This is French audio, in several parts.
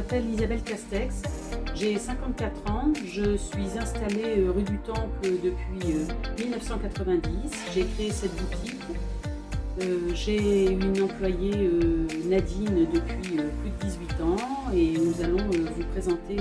m'appelle Isabelle Castex, j'ai 54 ans, je suis installée rue du Temple depuis 1990. J'ai créé cette boutique. J'ai une employée Nadine depuis plus de 18 ans et nous allons vous présenter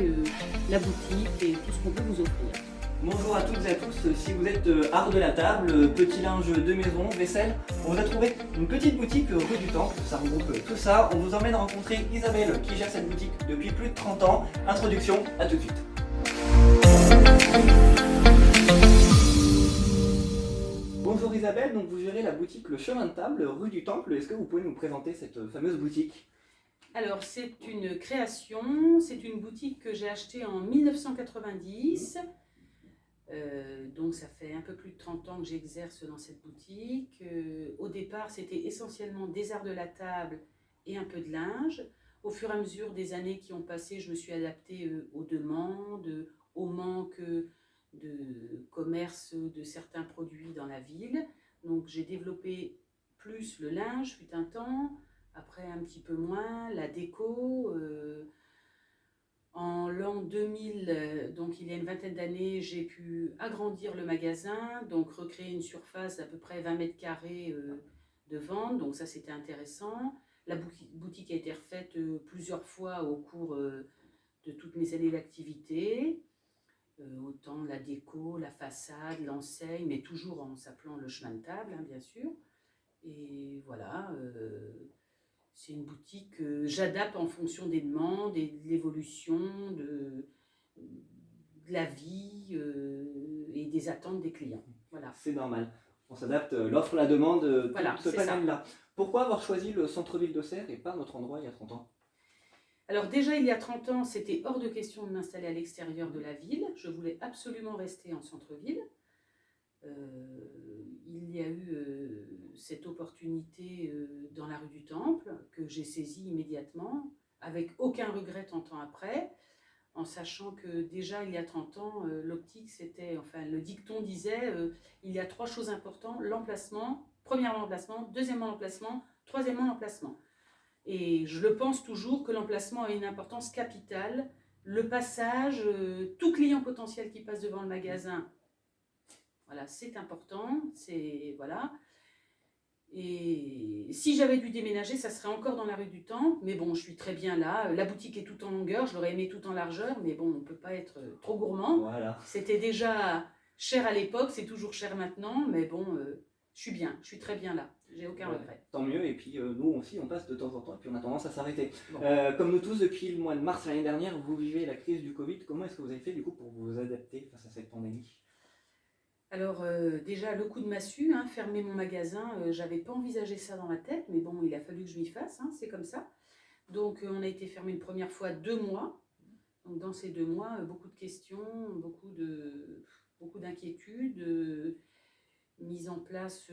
la boutique et tout ce qu'on peut vous offrir. Bonjour à toutes et à tous, si vous êtes art de la table, petit linge de maison, vaisselle, on vous a trouvé une petite boutique rue du Temple, ça regroupe tout ça. On vous emmène rencontrer Isabelle qui gère cette boutique depuis plus de 30 ans. Introduction, à tout de suite. Bonjour Isabelle, donc vous gérez la boutique Le Chemin de Table, rue du Temple. Est-ce que vous pouvez nous présenter cette fameuse boutique ? Alors c'est une création, c'est une boutique que j'ai achetée en 1990. Donc ça fait un peu plus de 30 ans que j'exerce dans cette boutique. Au départ, c'était essentiellement des arts de la table et un peu de linge. Au fur et à mesure des années qui ont passé, je me suis adaptée aux demandes, au manque de commerce de certains produits dans la ville. Donc j'ai développé plus le linge, fut un temps, après un petit peu moins, la déco. En l'an 2000, donc il y a une vingtaine d'années, j'ai pu agrandir le magasin, donc recréer une surface d'à peu près 20 mètres carrés de vente, donc ça c'était intéressant. La boutique a été refaite plusieurs fois au cours de toutes mes années d'activité, autant la déco, la façade, l'enseigne, mais toujours en s'appelant Le Chemin de Table, hein, bien sûr. Et voilà. C'est une boutique que j'adapte en fonction des demandes et de l'évolution de la vie et des attentes des clients. Voilà. C'est normal, on s'adapte, l'offre, la demande, Voilà, tout ce panel-là. Pourquoi avoir choisi le centre-ville d'Auxerre et pas notre endroit il y a 30 ans ? Alors déjà, il y a 30 ans, c'était hors de question de m'installer à l'extérieur de la ville. Je voulais absolument rester en centre-ville. Il y a eu cette opportunité dans la rue du Temple que j'ai saisie immédiatement, avec aucun regret 30 ans après, en sachant que déjà il y a 30 ans, l'optique c'était, enfin le dicton disait, il y a 3 choses importantes, l'emplacement, premièrement l'emplacement, deuxièmement l'emplacement, troisièmement l'emplacement. Et je le pense toujours que l'emplacement a une importance capitale. Le passage, tout client potentiel qui passe devant le magasin, voilà, c'est important, c'est voilà. Et si j'avais dû déménager, ça serait encore dans la rue du Temple, mais bon, je suis très bien là. La boutique est tout en longueur, je l'aurais aimé tout en largeur, mais bon, on ne peut pas être trop gourmand. Voilà. C'était déjà cher à l'époque, c'est toujours cher maintenant, mais bon, je suis bien, je suis très bien là, j'ai aucun regret. Tant mieux, et puis nous aussi on passe de temps en temps, et puis on a tendance à s'arrêter. Bon. Comme nous tous, depuis le mois de mars l'année dernière, vous vivez la crise du Covid. Comment est-ce que vous avez fait du coup pour vous adapter face à cette pandémie ? Alors déjà le coup de massue, hein, fermer mon magasin, j'avais pas envisagé ça dans ma tête, mais bon, il a fallu que je m'y fasse, hein, c'est comme ça. Donc on a été fermé une première fois 2 mois. Donc dans ces 2 mois, beaucoup de questions, beaucoup d'inquiétudes, mise en place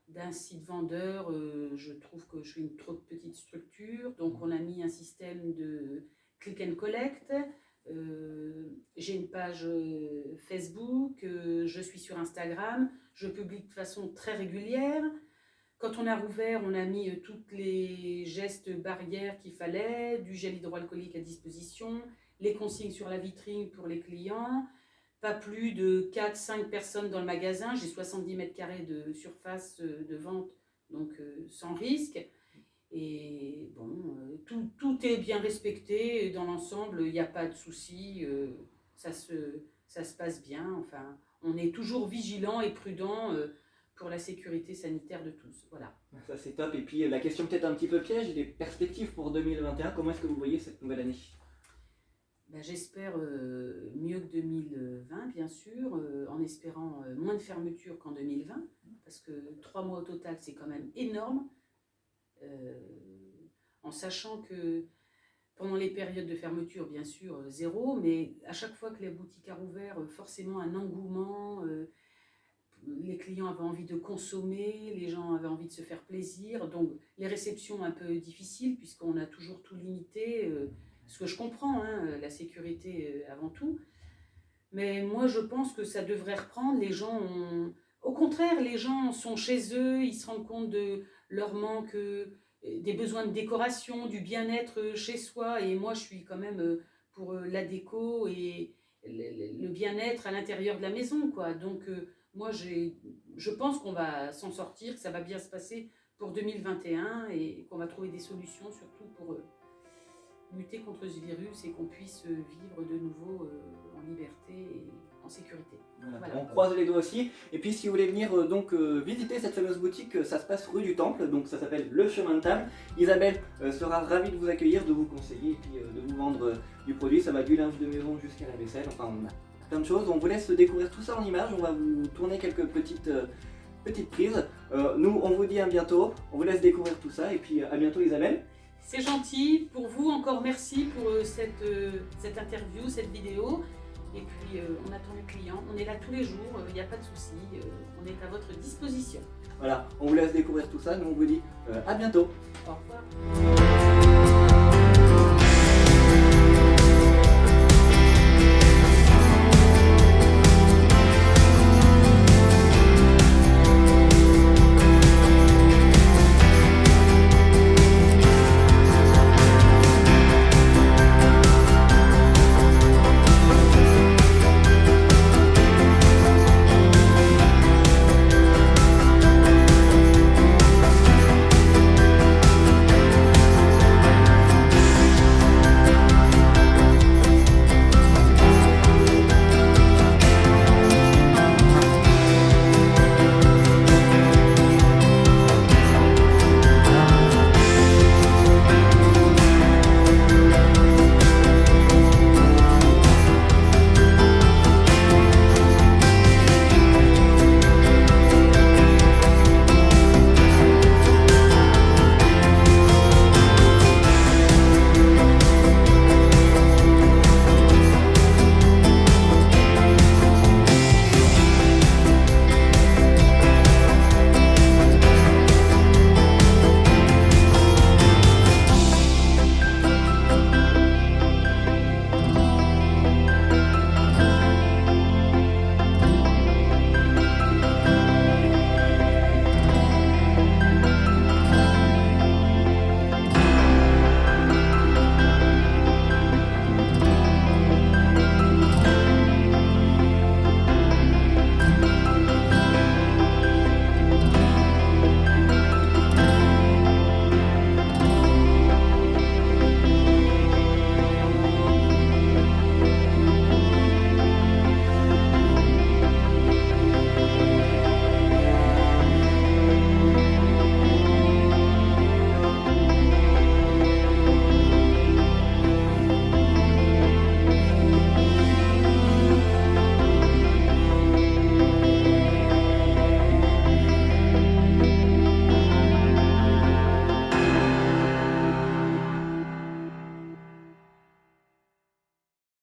d'un site vendeur. Je trouve que je suis une trop petite structure, donc on a mis un système de click and collect. J'ai une page Facebook, je suis sur Instagram, je publie de façon très régulière. Quand on a rouvert, on a mis toutes les gestes barrières qu'il fallait, du gel hydroalcoolique à disposition, les consignes sur la vitrine pour les clients, pas plus de 4-5 personnes dans le magasin, j'ai 70 mètres carrés de surface de vente, donc sans risque. Et bon, tout est bien respecté, dans l'ensemble, il n'y a pas de souci, ça se passe bien, enfin, on est toujours vigilant et prudent pour la sécurité sanitaire de tous, voilà. Ça c'est top, et puis la question peut-être un petit peu piège, les perspectives pour 2021, comment est-ce que vous voyez cette nouvelle année ? Ben, j'espère mieux que 2020, bien sûr, en espérant moins de fermetures qu'en 2020, parce que 3 mois au total, c'est quand même énorme, en sachant que pendant les périodes de fermeture, bien sûr, zéro, mais à chaque fois que la boutique a rouvert, forcément un engouement, les clients avaient envie de consommer, les gens avaient envie de se faire plaisir, donc les réceptions un peu difficiles, puisqu'on a toujours tout limité, ce que je comprends, hein, la sécurité avant tout. Mais moi, je pense que ça devrait reprendre. Les gens ont... Au contraire, les gens sont chez eux, ils se rendent compte de leur manque des besoins de décoration, du bien-être chez soi. Et moi, je suis quand même pour la déco et le bien-être à l'intérieur de la maison, quoi. Donc, moi, je pense qu'on va s'en sortir, que ça va bien se passer pour 2021 et qu'on va trouver des solutions, surtout pour lutter contre ce virus et qu'on puisse vivre de nouveau en liberté et en sécurité. Voilà. On croise les doigts aussi. Et puis si vous voulez venir visiter cette fameuse boutique, ça se passe rue du Temple, donc ça s'appelle Le Chemin de Table. Isabelle sera ravie de vous accueillir, de vous conseiller et puis de vous vendre du produit. Ça va du linge de maison jusqu'à la vaisselle, enfin on a plein de choses. On vous laisse découvrir tout ça en images, on va vous tourner quelques petites prises. Nous on vous dit à bientôt, on vous laisse découvrir tout ça et puis à bientôt Isabelle. C'est gentil. Pour vous, encore merci pour cette interview, cette vidéo. Et puis, on attend le client. On est là tous les jours, il n'y a pas de souci. On est à votre disposition. Voilà, on vous laisse découvrir tout ça. Nous, on vous dit à bientôt. Au revoir.